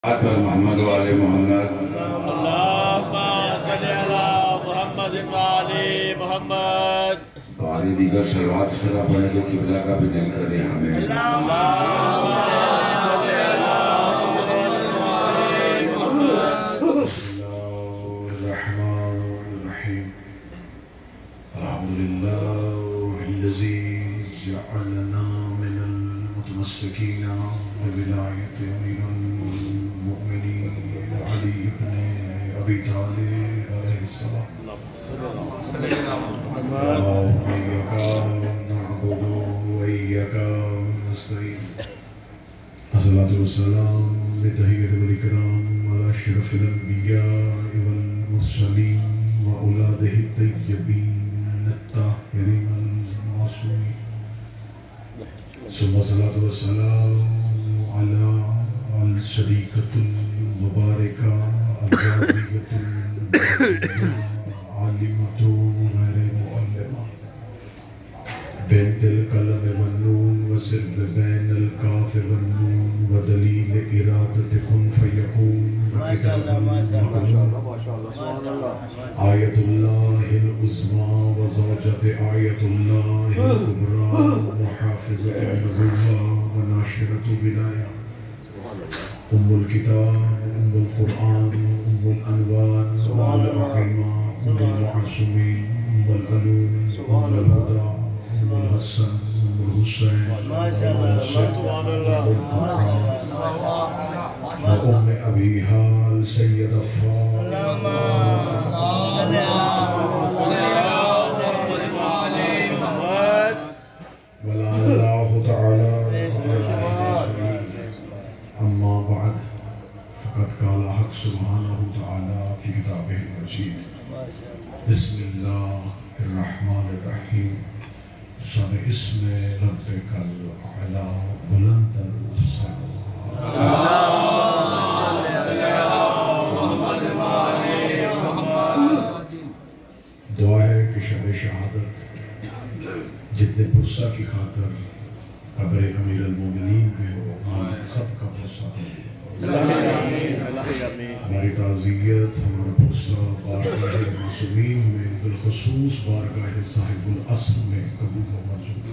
پر محمد و آل محمد اللہم صلی علی محمد و آل محمد. باری دیگر شروعات سے نہ پڑھیں تو قبلہ کا بھی دل کرے ہمیں. اللہم صلی علی محمد و آل محمد. بسم اللہ الرحمن الرحیم. الحمدللہ الذی جعلنا من المتمسکین بولایت امیر المؤمنین علی بن ابی طالب علیہ السلام. إياك نعبد وإياك نستعين. الصلاة والسلام بتحية والإكرام على أشرف الأنبياء والمرسلين وأولاده الطيبين الطاهرين المعصومين. ثم الصلاة والسلام على الشريكة المباركة الرازية عالمة غير معلمة بنت القلم والنون وسر بين الكاف والنون ودليل إرادة كن فيكون وكتاب المكنون آية الله العظمى وزوجة آية الله الكبرى محافظة النبوة وناشرة ولاية أم الكتاب أم القرآن أم الأنوار أم الأحيمة أم المعصومين أم العلوم أم الهدى أم الحسن أم الحسين أم الحسن وأم أبيها السيدة فاطمة ولا الله تعالى. أما بعد فقد قال حق سبحانه وتعالى في كتابه المجيد بسم الله الرحمن الرحيم. سب اسم ربك الأعلى بلند دعا ہے کہ شب شہادت جتنے پرسہ کی خاطر قبر امیر المومنین میں ہو سب کا پرسہ ہو. ہماری تعزیت ہمارا پرسہ بارگاہ معصومین میں بالخصوص بارگاہ صاحب الاصل میں قبول و منظور.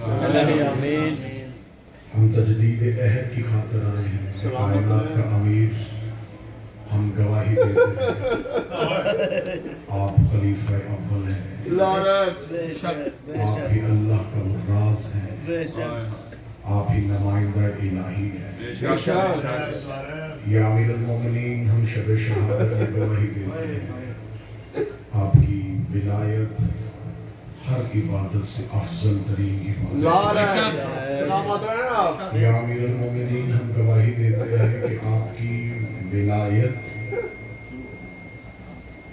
ہم تجدید عہد کی خاطر آئے ہیں. کائنات کا امیر ہم گواہی دیتے ہیں آپ خلیفہ اول ہیں. آپ ہی اللہ کا وہ راز ہیں. آپ ہی نمائندہ الہی ہیں. یا امیر المومنین ہم شب شہادت میں گواہی دیتے ہیں آپ کی ولایت ہر عبادت سے افضل ترین عبادت. یا امیر المومنین ہم گواہی دیتے ہیں کہ آپ کی ولایت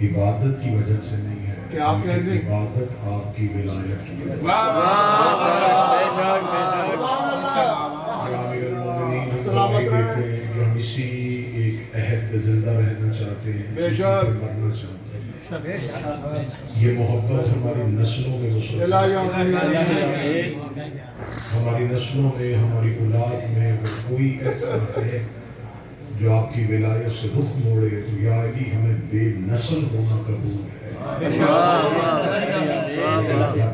عبادت کی وجہ سے نہیں ہے, عبادت آپ کی ولایت کی وجہ سے. امیر المومنین ہم گواہی دیتے ہیں کہ ہم اسی ایک عہد پہ زندہ رہنا چاہتے ہیں, اسی پہ مرنا چاہتے ہیں. یہ محبت ہماری نسلوں میں مسلسل ہماری نسلوں میں, ہماری اولاد میں اگر کوئی ایسا ہے جو آپ کی ولایت سے رخ موڑے تو یا علی ہمیں بے نسل ہونا قبول ہے,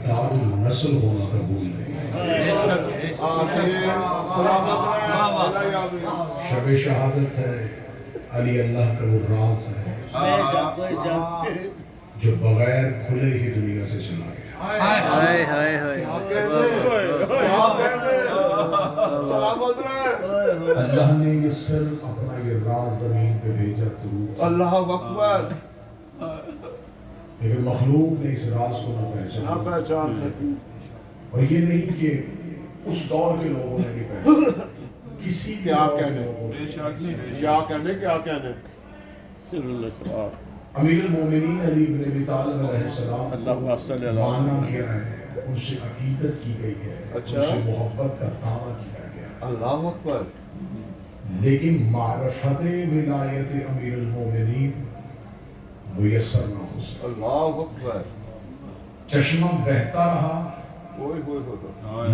دار النسل ہونا قبول ہے. شب شہادت ہے, علی اللہ کا وہ راز ہے جو بغیر کھلے ہی دنیا سے چلا گیا. اللہ نے یہ سر اپنا یہ راز زمین پہ بھیجا تو اللہ اکبر, لیکن مخلوق نے اس راز کو نہ پہچانا. اور یہ نہیں کہ اس دور کے لوگوں نے نہیں پہچانا, کسی کیا کہنے امیر المومنین علی بن ابی طالب علیہ السلام مانا گیا ہے, ان سے عقیدت کی گئی ہے, ان سے محبت کا دعویٰ کیا گیا. اللہ اکبر. لیکن معرفت ولایت امیر المومنین میسر نہ ہو سکا. اللہ اکبر. چشمہ بہتا رہا,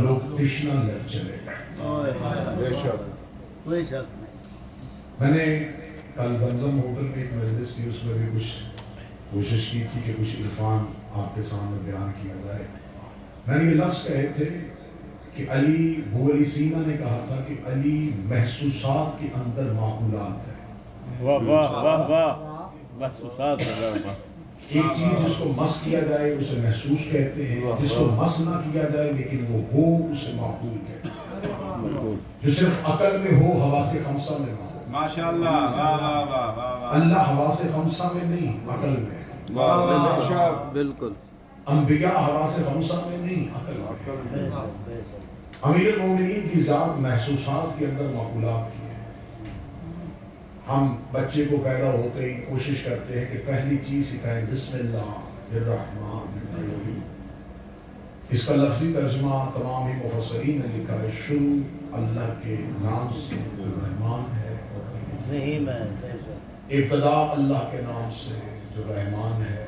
لوگ تشنہ لگ چلے گئے. بے شک. میں نے کل زمزم ہوٹل میں ایک مجلس تھی، اس میں بھی کچھ کوشش کی تھی کہ کچھ عرفان آپ کے سامنے بیان کیا جائے. میں نے یہ لفظ کہے تھے کہ علی ابو علی سینا نے کہا تھا کہ علی محسوسات کے اندر معقولات ہے. واہ واہ واہ واہ محسوسات ہے. ایک چیز جس کو مس کیا جائے اسے محسوس کہتے ہیں، جس کو مس نہ کیا جائے لیکن وہ ہو اسے معقول کہتے ہیں. جو صرف عقل میں ہو حواس خمسہ میں نہ ہو. ماشاءاللہ واہ واہ واہ واہ. اللہ حواس خمسہ میں نہیں عقل میں ہے. بالکل. انبیاء حواس خمسہ میں نہیں عقل میں. امیر المومنین کی ذات محسوسات کے اندر معقولات کی ہے. ہم بچے کو پیدا ہوتے ہی کوشش کرتے ہیں کہ پہلی چیز سکھائیں بسم اللہ الرحمن الرحیم. اس کا لفظی ترجمہ تمام ہی مفسرین نے لکھا ہے شروع اللہ کے نام سے جو رحمان ہے رحیم ہے. ابتدا اللہ کے نام سے جو رحمان ہے.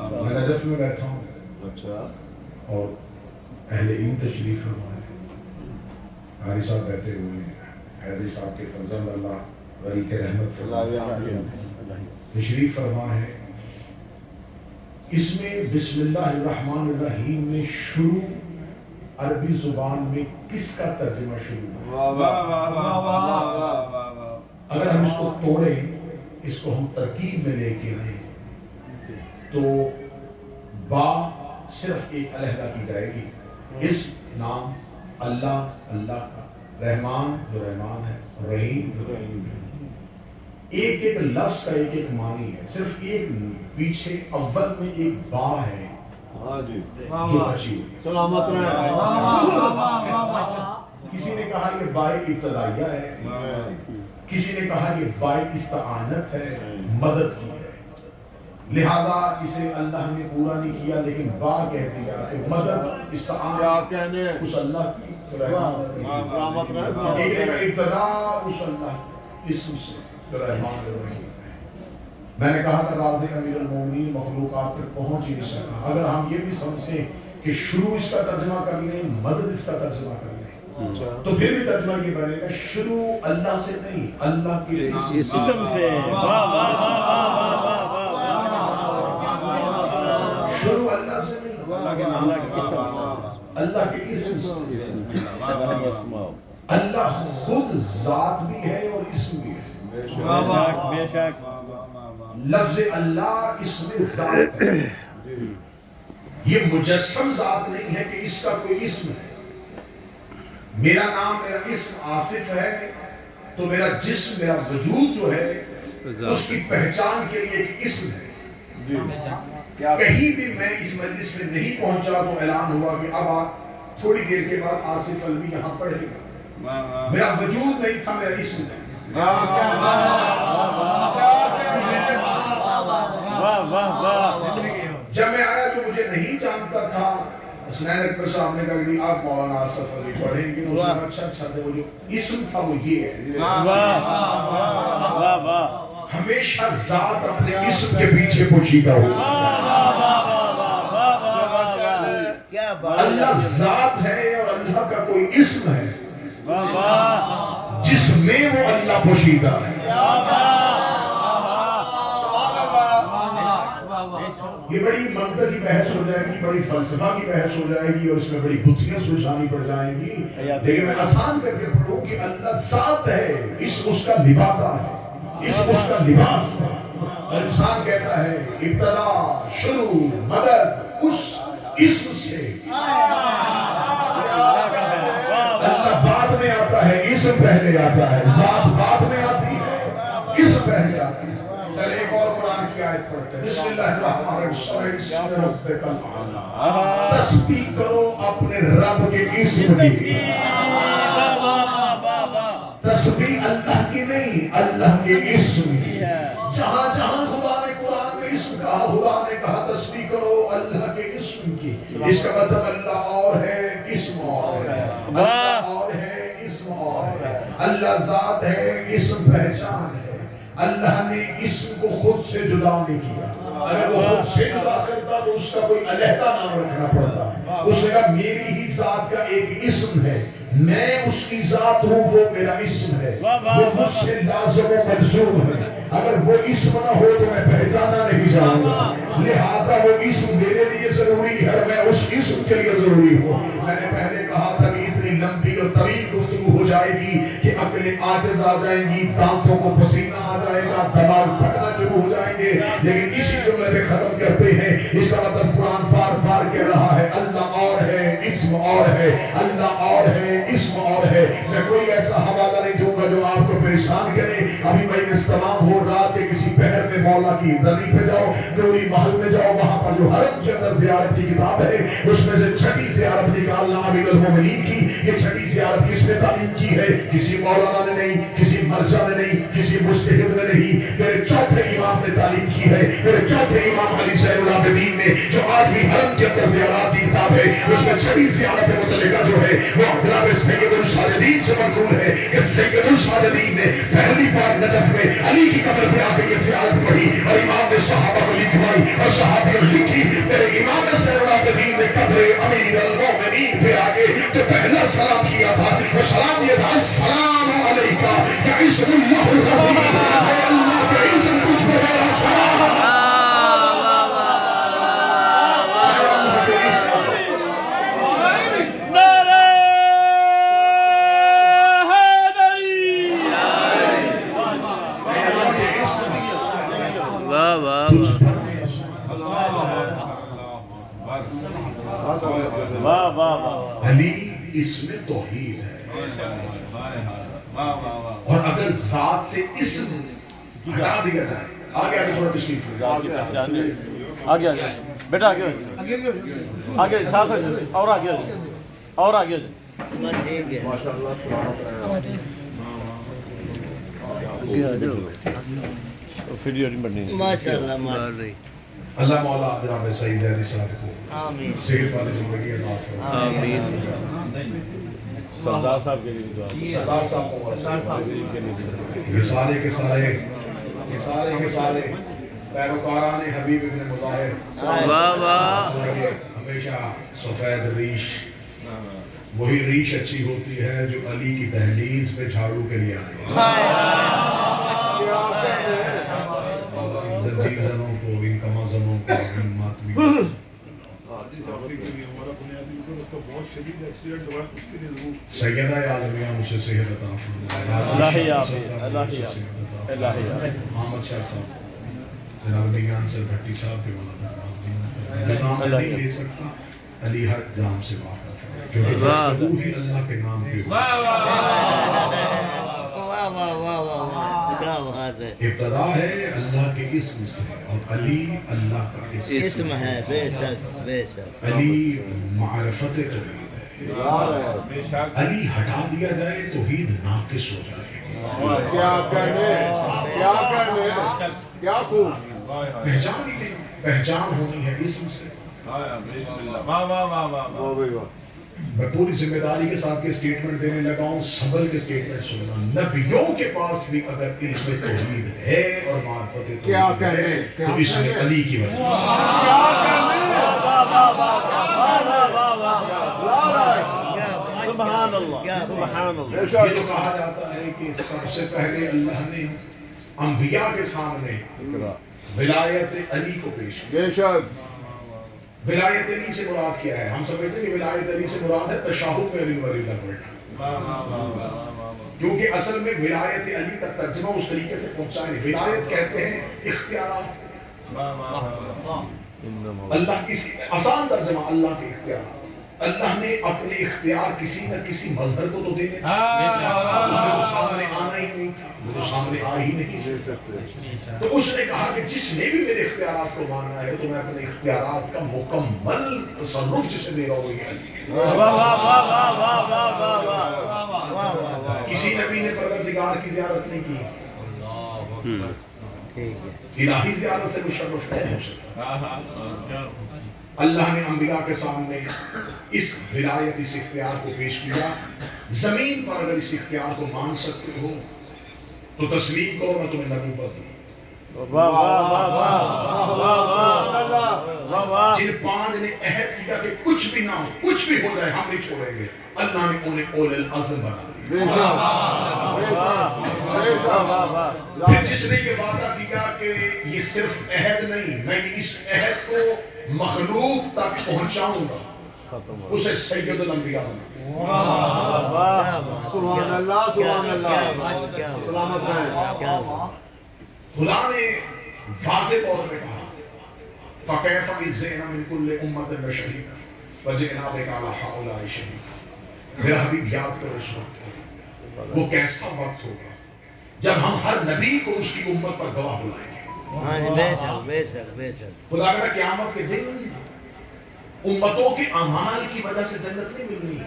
میں نجف میں بیٹھا ہوں اچھا. اور اہل علم تشریف فرمائے ہیں. قاری صاحب بیٹھے ہوئے ہیں، حیدری صاحب کے فرزند اللہ ولی کے رحمت فرمائے تشریف فرما ہے. اس میں بسم اللہ الرحمن الرحیم میں شروع عربی زبان میں کس کا ترجمہ شروع ہے؟ واہ واہ واہ واہ واہ واہ واہ. اگر ہم اس کو توڑیں، اس کو ہم ترکیب میں لے کے آئیں تو با صرف ایک علیحدہ کی جائے گی. اس نام اللہ اللہ کا، رحمان جو رحمان ہے، رحیم جو رحیم ہے. ایک ایک لفظ کا ایک ایک معنی ہے. صرف ایک پیچھے اول میں ایک با ہے ہاں جی. جو بچی ہوئی. سلامت رہے. کسی نے کہا یہ بائے ابتدائیہ ہے، کسی نے کہا یہ بائے استعانت ہے، مدد کی ہے. لہذا اسے اللہ نے پورا نہیں کیا لیکن با کہہ دیا کہ مدد استعانت کہنے اس اللہ کی. سلامت رہے. ایک نے کہا ابتدا اس اللہ کی اسم سے جو رحمان الرحیم ہے. میں نے کہا تھا راز امیر المومنین مخلوقات تک پہنچ ہی نہیں سکا. اگر ہم یہ بھی سمجھیں کہ شروع اس کا ترجمہ کر لیں، مدد اس کا ترجمہ کر لیں، تو پھر بھی ترجمہ یہ بنے گا شروع اللہ سے نہیں، اللہ کے اسم سے. واہ واہ واہ واہ شروع اللہ سے نہیں، اللہ کے اسم سے. اللہ خود ذات بھی ہے اور اسم بھی ہے. بے شک. لفظ اللہ اس میں ذات ہے. یہ مجسم ذات نہیں ہے کہ اس کا کوئی اسم ہے. میرا نام میرا اسم آصف ہے تو میرا جسم میرا وجود جو ہے اس کی پہچان کے لیے ایک اسم ہے. کہیں بھی میں اس مجلس میں نہیں پہنچا تو اعلان ہوا کہ اب آپ تھوڑی دیر کے بعد آصف الوی یہاں پڑھے گا. میرا وجود نہیں تھا، میرا اسم تھا. جب میں آیا تو مجھے نہیں جانتا تھا. حسنین اکبر صاحب نے کہا کہ آپ مولانا آصف الوی پڑھیں گے. اچھا اچھا وہ جو اسم تھا وہ یہ ہے. ہمیشہ ذات اپنے اسم کے پیچھے پوشیدہ ہوگی. اللہ ذات ہے اور اللہ کا کوئی اسم ہے جس میں وہ اللہ پوشیدہ ہے. یہ بڑی منطق کی بحث ہو جائے گی، بڑی فلسفہ کی بحث ہو جائے گی اور اس میں بڑی گتھیاں سلجھانی پڑ جائیں گی. لیکن میں آسان کر کے پڑھوں کہ اللہ ذات ہے، اسم اس کا لبادہ ہے، اسم اس کا لباس ہے. اور انسان کہتا ہے ابتدا شروع مدد اس اسم سے. اللہ بعد میں آتا ہے، اسم پہلے آتا ہے. ذات بعد میں آتی ہے، اسم پہلے آتی ہے. چلے ایک اور قرآن کی آیت پڑھتے ہیں. بسم اللہ الرحمن الرحیم. بسم ربک الاعلی. تسبیح کرو اپنے رب کے اسم کی. تسبیح اللہ کی نہیں، اللہ کے اسم کی. جہاں جہاں خدا نے قرآن میں اسم کہا، خدا نے کہا تسبیح کرو اللہ کے اسم کی. اس کا مطلب اللہ اور ہے، اسم اور ہے. اللہ اور ہے، اسم اور ہے. اللہ ذات ہے، اسم پہچان ہے. اللہ نے اسم کو خود سے جدا نہیں کیا. اگر وہ خود سے جدا کرتا تو اس کا کوئی علیحدہ نام رکھنا پڑتا. اس نے کہا میری ہی ذات کا ایک اسم ہے میں اس کی ذات ہوں، وہ میرا اسم ہے، وہ مجھ سے لازم و ملزوم ہے، اگر وہ اسم نہ ہو تو میں پہچانا نہیں جاؤں گا، لہٰذا وہ اسم میرے لیے ضروری ہے اور میں اس اسم کے لیے ضروری ہوں۔ میں نے پہلے کہا تھا کہ اتنی لمبی اور طویل گفتگو ہو جائے گی کہ عقلیں عاجز آ جائیں گی، دانتوں کو پسینہ آ جائے گا، دماغ پھٹنا شروع ہو جائیں گے، لیکن اسی جملے پہ ختم کرتے ہیں۔ اس کا مطلب قرآن بار بار کہہ رہا ہے اللہ اور ہے، اسم اور ہے، اللہ اور ہے، اسم اور ہے۔ میں کوئی ایسا حوالہ نہیں دوں گا جو آپ کو پریشان کرے۔ ابھی مجلس تمام ہو، رات کے کسی پہر میں مولا کی زمین پہ جاؤ، نوری محل میں جاؤ، وہاں پر جو حرم کے اندر زیارت کی کتاب ہے اس میں سے چھٹی زیارت نکالنا امیر المومنین کی۔ یہ چھٹی زیارت کس نے تعلیم کی ہے؟ کسی مولانا نے نہیں، کسی مرجع نے نہیں، کسی مجتہد نے نہیں، میرے چوتھے امام نے تعلیم کی ہے، میرے چوتھے امام علی زین العابدین نے، جو آج بھی حرم کے اندر زیارات کی کتاب ہے اس میں چھٹی زیارت متعلقہ جو ہے وہ جناب سید الساجدین سے منقول ہے کہ سید الساجدین نے پہلی بار نجف میں علی کی قبر پہ آ کے یہ زیارت پڑھی اور امام نے صحابہ کو لکھوائی اور صحابیوں لکھی۔ میرے امام زین العابدین نے قبر امیر المومنین پہ آ کے تو پہلا سلام کیا تھا، وہ سلام یہ تھا السلام علیکہ یا عزم اللہ العظیم، اے اللہ کے عزم تجھ پہ میرا سلام۔ علی اسم توحید ہے، اور اگر ذات سے اسم ہٹا دیا جائے، آگے آگے تھوڑا تشریف لے آگے آگے بیٹا آگے آگے ساتھ اور آگے اور آگے ویڈیو نہیں بننی ماشاءاللہ ماشاءاللہ۔ اللہ مولا جناب سعید زیدی صاحب کو صحت والی زندگی عطا فرمائے۔ سردار صاحب کے لیے دعا۔ سردار صاحب کو یہ سارے کے سارے پیروکاران حبیب ابن مظاہر ہمیشہ سفید ریش، وہی ریش اچھی ہوتی ہے جو علی کی دہلیز پہ جھاڑو کے لیے آئے، زنجیر زنوں کو، ان کما زنوں کو، ان ماتمی سیدہ عالمیہ مجھے صحت عطا فرمائے۔ محمد شاہ صاحب، جناب نیان سر بھٹی صاحب کے مولا نام نہیں لے سکتا، علی ہر جام سے واقف ہے، کیونکہ گفتگو ہی اللہ کے نام پہ ابتدا ہے اللہ کے اسم سے، اور علی اللہ کا اسم ہے، بے شک بے شک۔ علی معرفت توحید ہے، علی ہٹا دیا جائے توحید ناقص ہو جائے، پہچان ہی نہیں، پہچان ہونی ہے اسم سے۔ میں پوری ذمہ داری کے ساتھ یہ سٹیٹمنٹ دینے لگا ہوں، سنبھل کے سٹیٹمنٹ سننا، نبیوں کے پاس بھی اگر علم توحید ہے اور معرفت توحید ہے تو اس میں علی کی وجہ سبحان اللہ سبحان اللہ۔ یہ جو کہا جاتا ہے کہ سب سے پہلے اللہ نے انبیاء کے سامنے ولایت علی کو پیش کیا۔ ولایت علی سے مراد کیا ہے؟ ہم سمجھتے ہیں کہ ولایت علی سے مراد ہے تشہد میں علی ولی اللہ پڑھنا، کیونکہ اصل میں ولایت علی کا ترجمہ اس طریقے سے پہنچا نہیں۔ ولایت کہتے ہیں اختیارات، اللہ کی آسان ترجمہ اللہ کے اختیارات۔ اللہ نے اپنے اختیار کسی نہ کسی مظہر کو تو دینے تھے، اس نے تو سامنے آنا ہی نہیں تھا، وہ تو سامنے آ ہی نہیں سکتے، تو اس نے کہا کہ جس نے بھی میرے اختیارات کو ماننا ہے تو میں اپنے اختیارات کا مکمل تصرف جسے دے رہا ہوں یہ علی۔ کسی نبی نے پروردگار کی زیارت نہیں کی، الہی زیارت سے مشرف نہیں ہو سکتا۔ اللہ نے انبیاء کے سامنے اس ولایت، اس اختیار کو پیش کیا۔ زمین پر اگر اس اختیار کو مان سکتے ہو تو تسلیم کرو، میں تمہیں نبوت دوں۔ جن پانچ نے عہد کیا کہ کچھ بھی نہ ہو، کچھ بھی ہو جائے ہم نہیں چھوڑیں گے، اللہ اللہ نے انہیں اولل العزم بنا دیا. پھر جس نے یہ وعدہ کیا کہ یہ صرف عہد نہیں، میں اس عہد کو مخلوق تک پہنچاؤں گا، اسے سید الانبیاء بنا. سبحان اللہ سبحان اللہ. سلامت رہیں. خدا نے واضح طور پہ کہا فَكَيْفَ إِذْ مِنْ كُلِّ أُمَّةٍ بِشَهِيدٍ وَجِئْنَا بِكَ عَلَىٰ هَٰؤُلَاءِ شَهِيدًا. میرا حبیب یاد کرو اس وقت کو، وہ کیسا وقت ہوگا جب ہم ہر نبی کو اس کی امت پر گواہ بلائیں گے. بے شک بے شک بے شک. خدا کہتا قیامت کے دن امتوں کے اعمال کی وجہ سے جنت نہیں ملنی،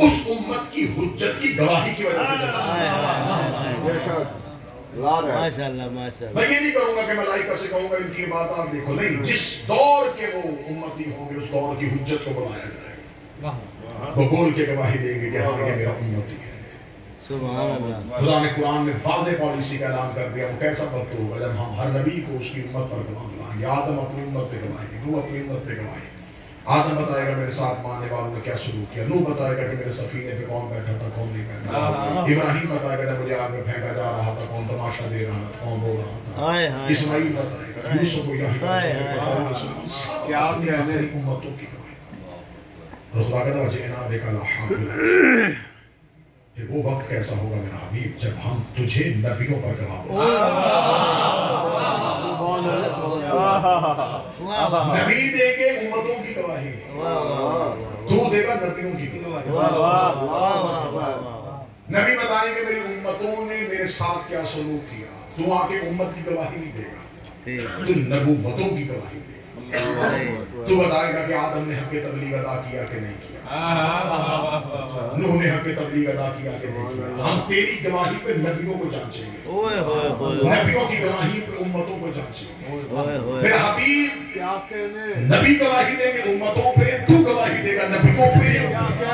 اس امت کی حجت کی گواہی کی وجہ سے جنت. ماشاء اللہ ماشاء اللہ. میں یہ نہیں کروں گا کہ ملائکہ سے کہوں گا ان کی بات آپ دیکھو، نہیں، جس دور کے وہ امتی ہوں گے اس دور کی حجت کو بلایا جائے گا، وہ بول کے گواہی دیں گے کہ ہاں یہ میرا امتی ہے. سبحان اللہ. خدا نے قرآن میں واضح پالیسی کا اعلان کر دیا. وہ کیسا وقت ہوگا جب ہم ہر نبی کو اس کی امت پر گواہ بلائیں گے. آدم اپنی امت پہ گواہی، نوح اپنی امت پہ گواہی. آدم بتائے گا میرے ساتھ ماننے والوں نے کیا سلوک کیا، نوح بتائے گا کہ میرے سفینے پہ کون بیٹھا تھا کون نہیں بیٹھا تھا، ابراہیم بتائے گا جب مجھے آگ میں پھینکا جا رہا تھا کون تماشا دے رہا تھا کون رو رہا تھا، اسماعیل بتائے گا، یوسف و یحییٰ کیا کہنے امتوں کی گواہی. اور خدا کہتا وَجِئْنَا بِكَ عَلَىٰ هَٰؤُلَاءِ. کہ وہ وقت کیسا ہوگا میرا حبیب جب ہم تجھے نبیوں پر گواہ بلائیں. نبی دے گے امتوں کی گواہی، تو دے گا نبیوں کی گواہی. نبی بتائیں کہ میری امتوں نے میرے ساتھ کیا سلوک کیا، تو آ کے امت کی گواہی نہیں دے گا، تو نبوتوں کی گواہی دے گا. تو بتائے گا کہ آدم نے حق تبلیغ ادا کیا کہ نہیں کیا، نوح نے حق تبلیغ ادا کیا کہ نہیں کیا. ہم تیری گواہی پہ نبیوں کو جانچیں گے، نبیوں کی گواہی پہ امتوں کو جانچیں گے. میرا حبیب کیا کہنے نبی گواہی دیں گے امتوں پہ، تو گواہی دے گا نبیوں پہ.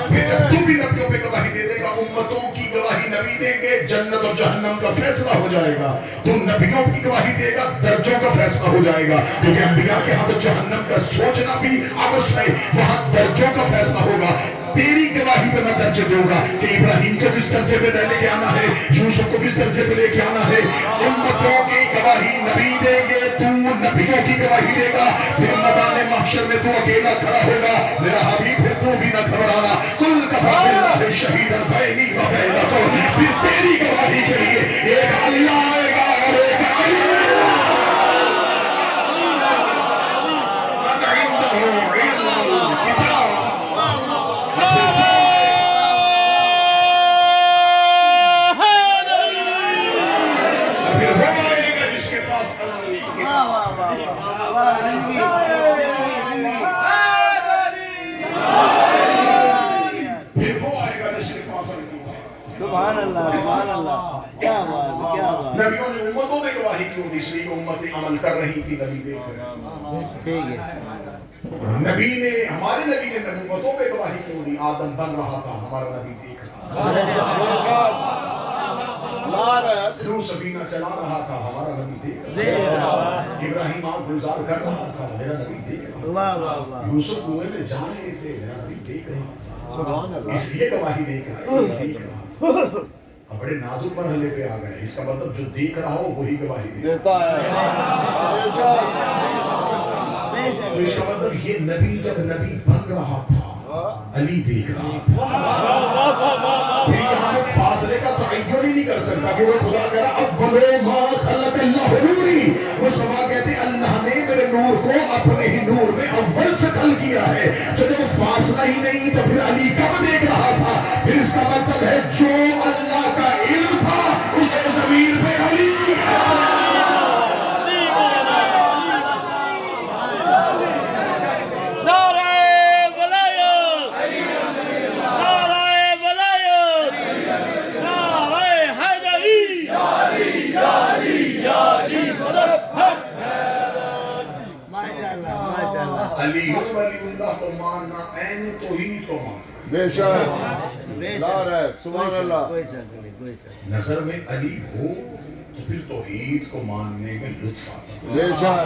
پھر جب تو بھی نبیوں پہ گواہی دے دے گا، امتوں کی گواہی نبی دیں گے، جنت اور جہنم کا فیصلہ ہو جائے گا. تو نبیوں کی گواہی دے گا، درجوں کا فیصلہ ہو جائے گا. کیونکہ انبیاء کے ہاں تو جہنم کا سوچنا بھی عبث ہے، وہاں درجوں کا فیصلہ ہوگا. تیری گواہی پہ میں درجے دوں گا کہ ابراہیم کو کس درجے پہ لے کے آنا ہے، یوسف کو کس درجے پہ لے کے آنا ہے. امتوں کی گواہی نبی دیں گے، تو نبیوں کی گواہی دے گا. پھر میدان محشر میں تو اکیلا کھڑا ہوگا میرا حبیب، پھر تو بھی نہ گھبرانا. کل کفا باللہ شہیدا بینی و بینکم. پھر تیری گواہی کے لیے ایک اللہ آئے گا اور ایک علی سبحان اللہ سبحان اللہ. کیا بات کیا بات. نبیوں نے امتوں میں گواہی کیوں دی؟ اس لیے کہ امتیں عمل کر رہی تھی، نبی دیکھ رہے تھے. ٹھیک ہے. نبی نے ہمارے نبی نے نبوتوں پہ گواہی کیوں دی؟ آدم بن رہا تھا، ہمارا نبی دیکھ رہا تھا. نوح سفینہ چلا رہا تھا، ہمارا نبی دیکھ رہا تھا. ابراہیم آگ گلزار کر رہا تھا، میرا نبی دیکھ رہا تھا. یوسف کنویں میں جا رہے تھے، میرا نبی دیکھ رہا تھا. اس لیے گواہی دیکھ رہا ہے، دیکھ رہا تھا. اب بڑے نازک مرحلے پہ آ گئے. اس کا مطلب جو دیکھ رہا ہو وہی گواہی دیتا ہے. تو اس کا مطلب یہ نبی جب نبی بن رہا تھا، علی دیکھ رہا تھا. پھر یہاں میں فاصلے کا تعین ہی نہیں کر سکتا کیونکہ خدا کہہ رہا اول ما خلق اللہ نوری. مصطفیٰ کہتے ہیں اللہ نے میرے نور کو اپنے ہی نور میں اول سے خلق کیا ہے. تو جب فاصلہ ہی نہیں تو پھر علی کب دیکھ رہا تھا؟ پھر اس کا مطلب ہے جو اللہ کا علم تھا اسے زمین پہ علی علی ولی اللہ کو ماننا عین توحید کو ماننا. بے شک سبحان اللہ. نظر میں علی ہو تو پھر توحید کو ماننے میں لطف آتا. بے شک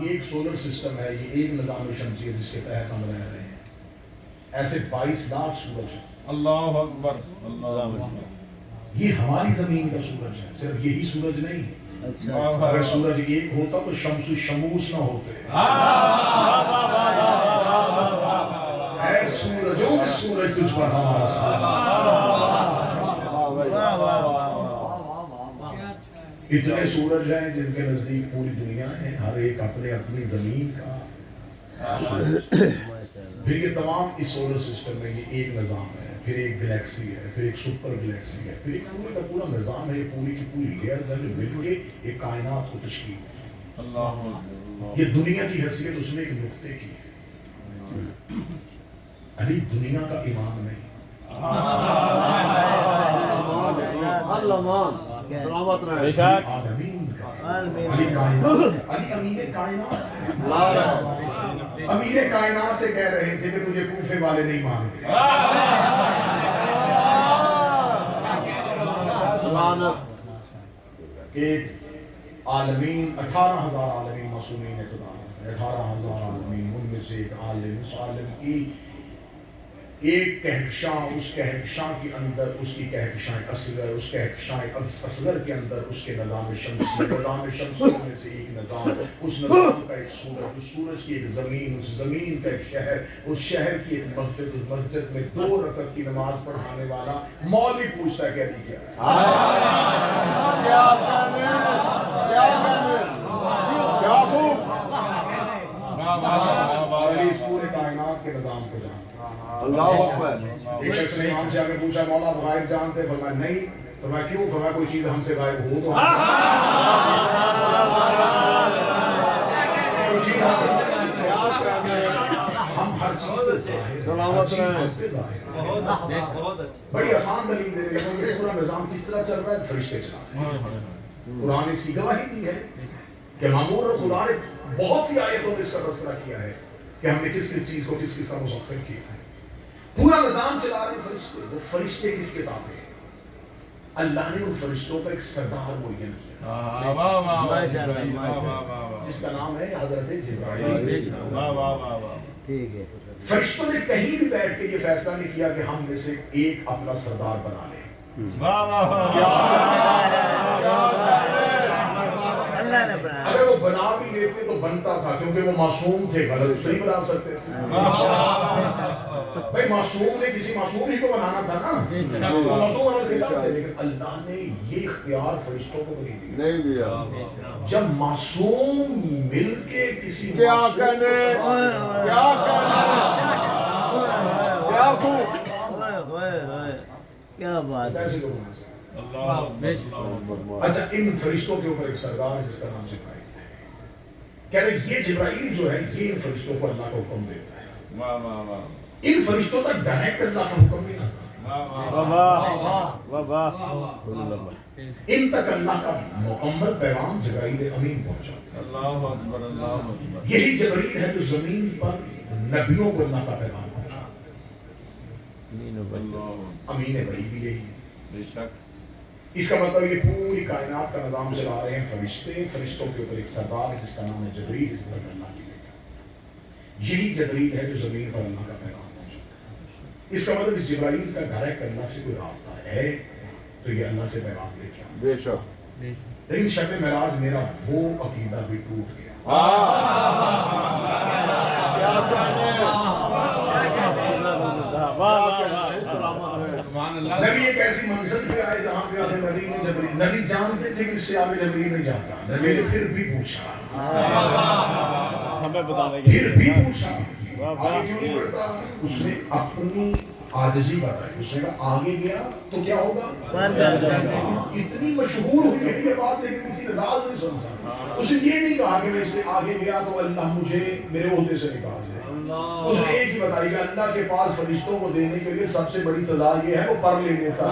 یہ ایک سولر سسٹم ہے, یہ ایک نظام شمسی ہے جس کے تحت ہم رہ رہے ہیں. ایسے 22 لاکھ سورج ہیں. اللہ اکبر اللہ اکبر. یہ ہماری زمین کا سورج ہے, صرف یہی سورج نہیں. اچھا اگر سورج ایک ہوتا تو شمس و شموس نہ ہوتے. اے سورجوں کے سورج تجھ پر ہمارا اتنے سورج ہیں جن کے نزدیک پوری دنیا ہے, ہر ایک اپنے اپنی زمین کا. پھر یہ تمام اس سولر سسٹم میں یہ ایک نظام ہے, پھر ایک گلیکسی ہے, پھر ایک سپر گلیکسی ہے, پھر ایک پورے کا پورا نظام ہے. یہ پوری کی پوری لیئرز ہیں جو مل کے ایک کائنات کو تشکیل ہے. اللہ یہ دنیا کی حیثیت اس نے ایک نقطے کی ہے. علی دنیا کا امام نہیں, سلامت رہے. بے شک عالمین کا. علی کائنات ہے, علی امیر کائنات ہے. امیر کائنات سے کہہ رہے تھے کہ تجھے کوفے والے نہیں مانتے. کہ عالمین 18,000 عالمین معصومین اقتدار ہے, 18,000 عالمین, ان میں سے ایک عالم, اس عالم کی ایک کہکشاں, اس کہکشاں کے اندر اس کی کہکشاں اصغر, اس کہکشاں اصغر کے اندر اس کے نظام شمسی, نظام شمسی میں سے ایک نظام, اس نظام کا ایک سورج, اس سورج کی ایک زمین, اس زمین کا ایک شہر, اس شہر کی ایک مسجد, اس مسجد میں 2 رکعت کی نماز پڑھانے والا مولوی پوچھتا ہے کہ علی کیا ہے. اور علی اس پورے کائنات کے نظام کو جانتا. اللہ اکبر. ایک شخص نے امام سے آگے پوچھا مولا آپ غائب جانتے؟ فرمایا نہیں. فرمایا کیوں؟ فرمایا کوئی چیز ہم سے غائب ہو تو کوئی چیز ہم ہر چیز سلامت رہے. بڑی آسان دلیل دے رہے ہیں کہ پورا نظام کس طرح چل رہا ہے. فرشتے چلا رہے ہیں. قرآن اس کی گواہی دی ہے کہ معمور اور قرآن بہت سی آیتوں میں اس کا تذکرہ کیا ہے کہ ہم نے کس کس چیز کو کس کس کا مسخر کیا ہے. پورا نظام چلا رہے فرشتے. وہ فرشتے کس کے تابع ہیں؟ اللہ نے ان فرشتوں کا ایک سردار معین کیا جس کا نام ہے حضرت جبرائیل. ٹھیک ہے. فرشتوں نے کہیں بھی بیٹھ کے یہ فیصلہ نہیں کیا کہ ہم میں سے ایک اپنا سردار بنا لیں. اللہ نے بنایا. اگر وہ بنا بھی لیتے تو بنتا تھا, کیونکہ وہ معصوم تھے, غلط نہیں بنا سکتے تھے. بھائی معصوم نے کسی معصوم ہی کو بنانا تھا نا, وہ معصوم غلط خلاف تھے, لیکن اللہ نے یہ اختیار فرشتوں کو نہیں دیا. جب معصوم مل کے کسی کیا کہنے کیا بات ہے. کیسے لوگ اچھا ان فرشتوں کے اوپر ایک سردار ہے جس کا نام جبرائیل ہے. کہہ رہے یہ جبرائیل جو ہے یہ ان فرشتوں کو اللہ کا حکم دیتا ہے. ان فرشتوں تک ڈائریکٹ اللہ کا حکم نہیں آتا. ان تک اللہ کا مکمل پیغام جبرائیل امین پہنچاتا ہے. یہی جبرائیل ہے جو زمین پر نبیوں کو اللہ کا پیغام پہنچاتا ہے. امین وحی بھی یہی ہے. اس کا مطلب یہ پوری کائنات کا نظام چلا رہے ہیں فرشتے. فرشتوں کے اوپر ایک سردار ہے جس کا نام ہے جبرائیل, اس طرح اللہ کی بیٹا. یہی جبرائیل ہے جو زمین پر اللہ کا پیغام پہنچاتا ہے. اس کا مطلب اس جبرائیل کا ڈائریکٹ اللہ سے کوئی رابطہ ہے تو یہ اللہ سے پیغام لے کے آتا ہے. بے شک. لیکن شب معراج میرا وہ عقیدہ بھی ٹوٹ گیا. نبی ایک ایسی منزل پہ آئے جہاں پہ آگے نبی جانتے تھے کہ اس سے آگے جبرائیل نہیں جاتا. نبی نے پھر بھی پوچھا, پھر بھی پوچھا آگے کیوں نہیں بڑھتا. اس نے اپنی عاجزی بتائی. اس نے کہا آگے گیا تو کیا ہوگا. اتنی مشہور ہوئی ہے یہ بات, لیکن کسی نے راز نہیں سمجھا. اس نے یہ نہیں کہا کہ میں اس سے آگے گیا تو اللہ مجھے میرے عہدے سے نکال دے. اس نے ایک ہی بتائی کہ اللہ کے پاس فرشتوں کو دینے کے لیے سب سے بڑی سزا یہ ہے وہ پڑھ لے لیتا ہے.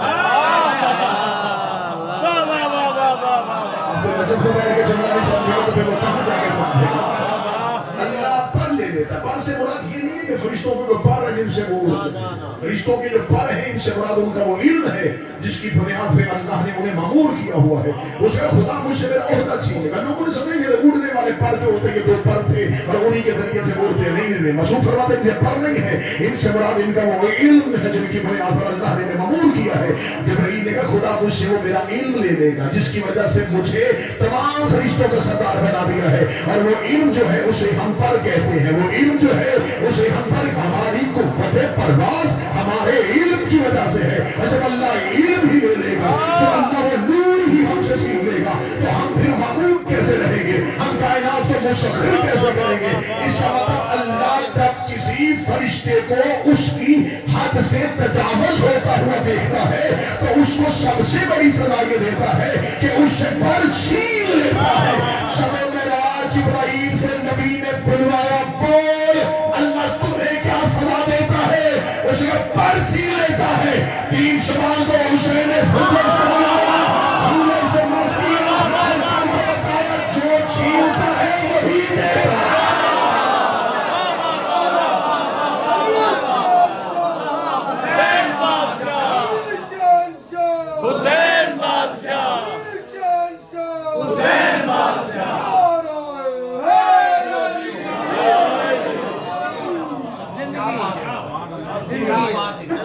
آپ کو بچت کو بیٹھ کے چلنا نہیں سمجھے گا تو پھر وہ کہاں جا کے سمجھے گا. اللہ پڑھ لے لیتا, پر سے مراد یہ نہیں ہے کہ فرشتوں کے جو پر ہیں جن سے وہ اڑتے ہیں. فرشتوں کے جو پر ہیں ان سے مراد ان کا وہ علم ہے جس کی بنیاد پہ اللہ نے انہیں معمور کیا ہوا ہے. اس کا خدا مجھ سے میرا عہدہ چھین لے گا. لوگوں نے سمجھیں گے اڑنے والے پر جو ہوتے ہیں یہ 2 پر تھے اور انہی کے ذریعے سے اڑتے. نہیں مسعود فرماتے ہیں یہ پر نہیں ہے, ان سے مراد ان کا وہ علم ہے جن کی بنیاد پر اللہ نے انہیں معمور کیا ہے. جبرائیل نے کہا خدا مجھ سے وہ میرا علم لے لے گا جس کی وجہ سے مجھے تمام فرشتوں کا سردار بنا دیا ہے. اور وہ علم جو ہے اسے ہم پر کہتے ہیں. وہ علم جو ہے اسے ہم پر, ہماری قوت پرواز ہمارے علم کی وجہ سے ہے. اور جب اللہ علم ہی لے لے گا, جب اللہ وہ نور ہی ہم سے چھین لے گا, تو ہم پھر معمول کیسے رہیں گے, ہم کائنات کو مسخر کیسے کریں گے. اس کا مطلب اللہ جب کسی فرشتے کو اس کی حد سے تجاوز ہوتا ہوا دیکھتا ہے تو اس کو سب سے بڑی سزا یہ دیتا ہے کہ اس سے پر چھین لیتا ہے. شب معراج جبرائیل سے نبی نے بلوایا, بول اللہ تمہیں کیا سزا دیتا ہے. اس نے پر چھین لیتا ہے. 3 شوال کو حسین فطرت سے بلایا, سورج سے مس کیا اور کر کے بتایا جو چھینتا ہے وہی دیتا ہے.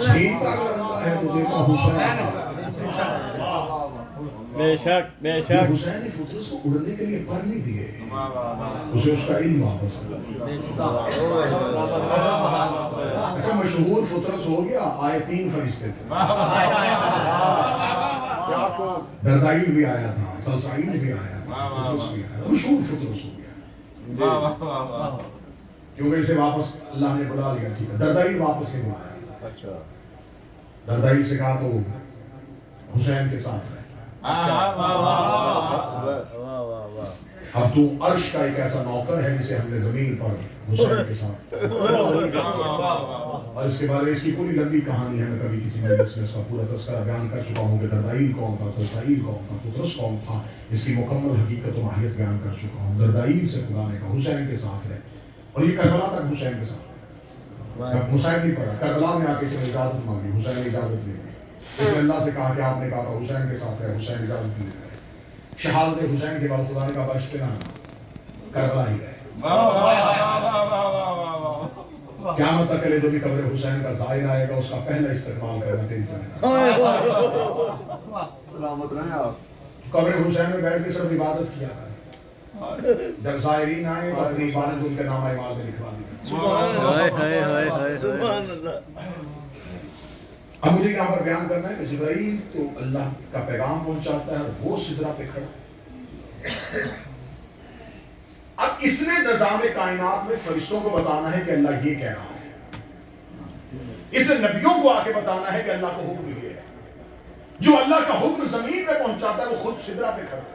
چھینتا اگر اللہ ہے تو دیتا حسین. بے شک بے شک. حسین فطرت کو اڑنے کے لیے پر نہیں دیے, اسے اس کا علم واپس کر. اچھا مشہور فطرت ہو گیا, آئے 3 فرشتے تھے. دردائیل بھی آیا تھا, سلسائیل بھی آیا تھا, فطرت بھی آیا تھا. مشہور فطرت ہو گیا کیونکہ اسے واپس اللہ نے بلا لیا. ٹھیک ہے, دردائیل واپس نہیں بلایا. دردائیل سے کہا تو حسین کے ساتھ رہے. اب تو عرش کا ایک ایسا نوکر ہے جسے ہم نے زمین پر حسین کے ساتھ. اور اس کے بارے اس کی پوری لمبی کہانی ہے, میں کبھی کسی مجلس میں اس کا پورا تذکرہ بیان کر چکا ہوں کہ دردائیل کون تھا, سلسائیل کون تھا, فطرس کون تھا, اس کی مکمل حقیقت و ماہیت بیان کر چکا ہوں. دردائیل سے خدا نے کہا حسین کے ساتھ رہے, اور یہ کربلا تک حسین کے ساتھ. حسین نہیں پڑھا, کربلا میں آ کے اس نے اجازت مانگی, حسین نے اجازت نہیں دی. اس نے اللہ سے کہا کہ آپ نے کہا تھا حسین کے ساتھ ہے, حسین اجازت نہیں دے. شہادت حسین کے بعد خدا نے کہا بش پہ نہ کربلا ہی رہے. قیامت تک جو بھی قبر حسین کا زائر آئے گا اس کا پہلا استقبال کرنا تیری ذمہ داری. قبر حسین میں بیٹھ کے صرف عبادت کیا کریں. جب زائرین آئے تو اپنی عبادت ان کے نام اعمال میں لکھوا دی. اب مجھے یہاں پر بیان کرنا ہے کہ جبرائیل تو اللہ کا پیغام پہنچاتا ہے, وہ سدرہ پہ کھڑا. اب اس نے نظام کائنات میں فرشتوں کو بتانا ہے کہ اللہ یہ کہہ رہا ہے. اس نے نبیوں کو آ کے بتانا ہے کہ اللہ کا حکم یہ ہے. جو اللہ کا حکم زمین میں پہنچاتا ہے وہ خود سدرہ پہ کھڑا ہے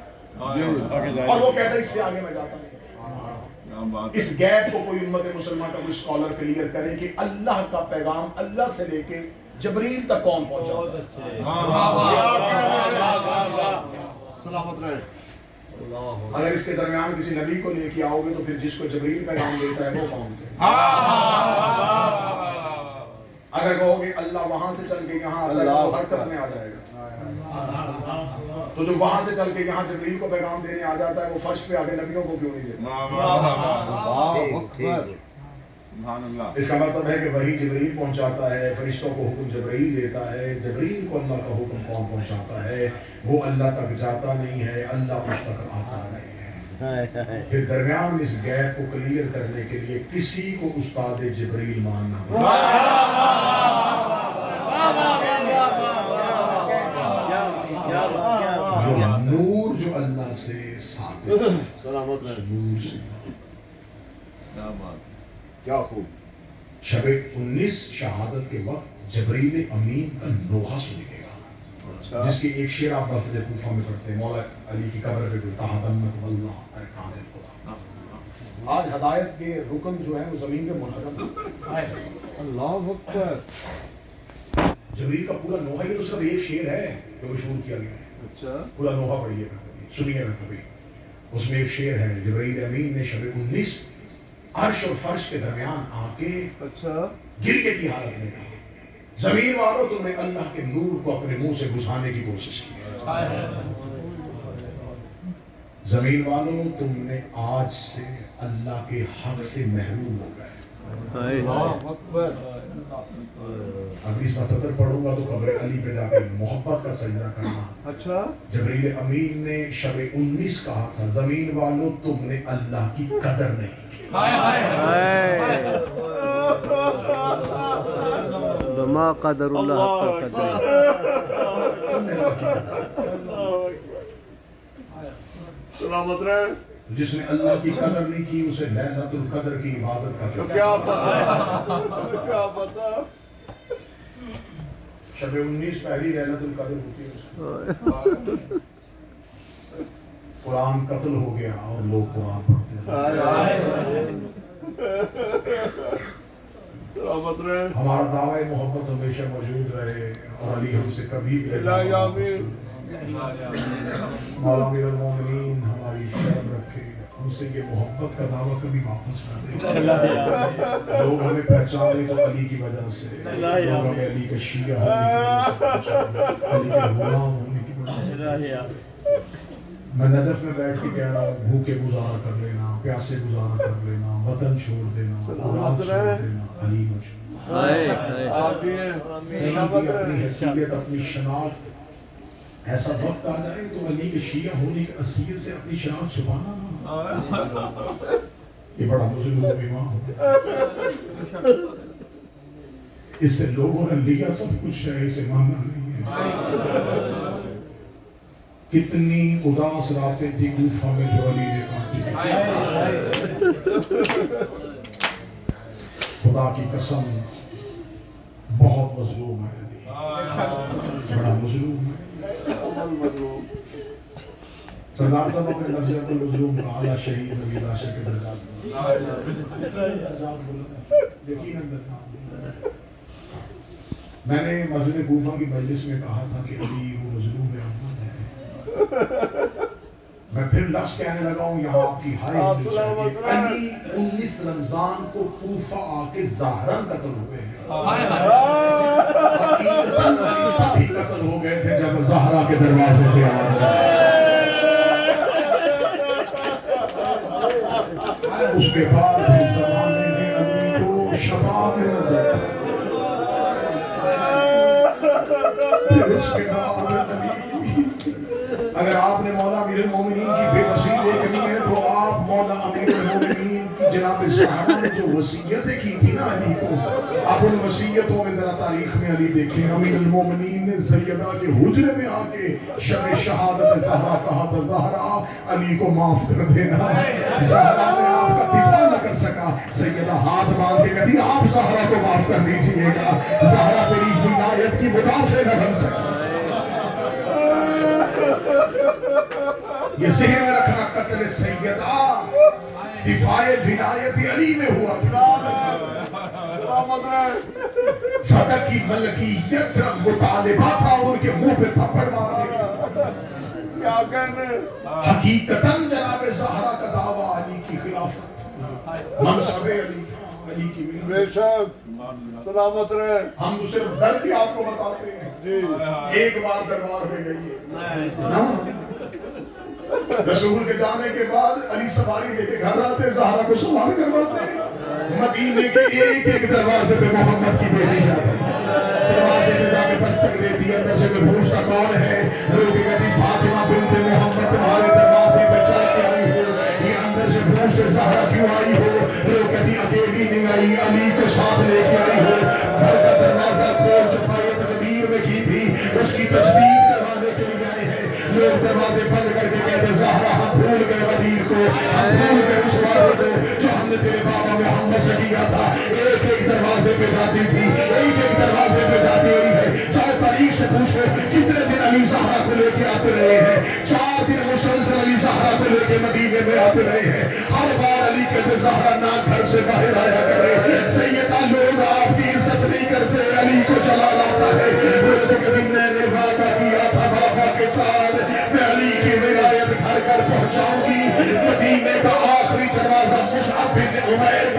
اور وہ کہتا ہے اس سے آگے میں جاتا ہوں. اس گیپ کو کوئی امت مسلمان کا کوئی اسکالر کلیئر کرے کہ اللہ کا پیغام اللہ سے لے کے جبریل تک کون پہنچا. سلامت رہے. اگر اس کے درمیان کسی نبی کو لے کے آؤ گے تو پھر جس کو جبریل پیغام دیتا ہے وہ کون تھے. اگر کہو گے اللہ وہاں سے چل کے یہاں آتا ہے تو حرکت میں آ جائے گا, تو جو وہاں سے چل کے یہاں جبریل کو پیغام دینے آ جاتا ہے وہ فرش پہ آگے نبیوں کو کیوں نہیں دیتا. اس کا مطلب ہے کہ وہی جبریل پہنچاتا ہے, فرشتوں کو حکم جبریل دیتا ہے. جبریل کو اللہ کا حکم کون پہنچاتا ہے, وہ اللہ تک جاتا نہیں ہے, اللہ اس تک آتا نہیں ہے. پھر درمیان اس گیپ کو کلیئر کرنے کے لیے کسی کو استاد جبریل ماننا نور جو اللہ سے ساتھ سلامت رہے. نور سے کیا خوب. شب 19 شہادت کے وقت جبریل امین کا نوحہ سنے گا, جس کی ایک شعر آپ مسجد کوفہ میں پڑھتے ہیں, مولا علی کی قبر پہ پڑھتا حدمت واللہ ارکان الخدا. آج ہدایت کے رکن جو ہیں وہ زمین پہ منہدم ہے. اللہ اکبر. جبریل کا پورا نوحہ, یہ تو صرف ایک شعر ہے جو مشہور کیا گیا ہے. پورا نوحہ پڑھیے گا کبھی, سنیے گا کبھی. اس میں ایک شعر ہے, جبریل امین نے شب 19 عرش اور فرش کے درمیان آ کے اچھا گرنے کی حالت میں کہا زمین والوں تم نے اللہ کے نور کو اپنے منہ سے گھسانے کی کوشش کی زمین والوں تم نے آج سے اللہ کے حق سے محروم ہو گئے اللہ اکبر اب اس میں صدر پڑھوں گا تو قبر علی پہ جا کے محبت کا سجدہ کرنا اچھا جبریل امین نے شب 19 کہا تھا زمین والوں تم نے اللہ کی قدر نہیں کی بما قدر اللہ حق قدر سلامت رہے جس نے اللہ کی قدر نہیں کی اسے لیلۃ القدر کی عبادت کا کیا پتا کیا پتا شب 19 پہلی لیلۃ القدر ہوتی ہے قرآن قتل ہو گیا اور لوگ قرآن پڑھتے ہیں سلامت رہے ہمارا دعوی محبت ہمیشہ موجود رہے اور علی ہم سے کبھی بھی مولا امیر المومنین ہماری شرم رکھے ہم سے یہ محبت کا دعویٰ کبھی واپس نہ دے لوگ ہمیں پہچانے تو علی کی وجہ سے لوگ ہمیں علی کے شیعہ ہونے کی وجہ سے علی کے غلام ہونے کی وجہ سے میں نجف میں بیٹھ کے کہہ رہا ہوں بھوکے گزارا کر لینا پیاسے گزارا کر لینا وطن چھوڑ دینا اولاد چھوڑ دینا علی نہ چھوڑ اپنی حیثیت اپنی شناخت ایسا وقت آ جائے تو علی کے شیعہ ہونے کی حیثیت سے اپنی شناخت چھپانا نہ یہ بڑا مظلوم امام اس سے لوگوں نے لیا سب کچھ ہے اسے ماننا نہیں ہے کتنی اداس راتیں تھی کوفہ میں جو علی نے کاٹی خدا کی قسم بہت مظلوم ہے علی بڑا مظلوم ہے سردار صاحب اپنے لفظ کو مظلوم کا اعلیٰ شہید نبی لاشے کے درجات میں نے مسجد کوفہ کی مجلس میں کہا تھا کہ علی وہ مظلوم امت ہے میں پھر لفظ کہنے لگا ہوں یہاں آپ کی ہائی علی 19 رمضان کو کوفہ آ کے ظاہراً قتل ہوئے ہیں حقیقتاً علی تبھی قتل ہو گئے تھے جب زہرا کے دروازے پہ آ گئے اس کے بعد پھر زمانے نے علی کو شباب نہ دیکھا پھر اس کے بعد علی اگر آپ نے مولا امیر المومنین کی بے بسی دیکھنی ہے تو آپ مولا امیر المومنین کی جناب زہرا نے جو وصیتیں کی تھی نا علی کو آپ ان وصیتوں میں ذرا تاریخ میں علی دیکھیں امیر المومنین نے سیدہ کے حجرے میں آ کے شب شہادت زہرا کہا تھا زہرا علی کو معاف کر دینا زہرا نے آپ کا دفاع نہ کر سکا سیدہ ہاتھ باندھ کے کہتی آپ زہرا کو معاف کر دیجئے گا زہرا تیری ولایت کی مدافع نہ بن سکا یہ ذہن میں رکھنا قتل سیدہ دفاع ولایت علی میں ہوا تھا فتح کی ملکیت سے مطالبہ تھا ان کے منہ پہ تھپڑ مارنے کا حقیقتاً جناب زہرا کا دعویٰ علی کی خلافت منصب علی تھا علی کی بے شک سلامت رہے ہم تو صرف ڈر کے آپ کو بتاتے ہیں ایک بار دربار میں گئی رسول کے جانے کے بعد علی سواری لے کے گھر آتے زہرا کو سوار کرواتے مدینے کے ایک دروازے پہ محمد کی بیٹی جاتی دروازے پہ جا کے دستک دیتی اندر سے میں پوچھتا کون ہے روکے کہتی فاطمہ بنت محمد تمہارے دروازے پہ چل کے آئی ہو یہ اندر سے پوچھتے زہرا کیوں آئی ہو رو کہتی اکیلی نہیں آئی علی کو ساتھ لے کے آئی ہو گھر کا دروازہ کھول چھپائی تقدیر میں کی تھی اس کی تجدید کروانے کے لیے آئے ہیں لوگ دروازے بند کر کے کہتے زہرا ہم بھول گئے غدیر کو ہم بھول گئے اس وعدے کو جو ہم نے تیرے بابا محمد سے کیا تھا ایک دروازے پہ جاتی تھی ایک دروازے پہ جاتی رہی ہے چاہے تاریخ سے پوچھو کتنے دن علی زہرا کو لے کے آتے رہے ہیں 4 دن مسلسل علی زہرا کو لے کے مدینے میں آتے رہے ہیں ہر بار علی کہتے زہرا نہ گھر سے باہر آیا کرے سیدہ لوگ آپ کی عزت نہیں کرتے علی کو چلا لاتا ہے میں نے وعدہ کیا تھا بابا کے ساتھ میں علی کی ولایت گھر گھر پہنچاؤں گی مدینے کا آخری دروازہ مصعب بن عمیر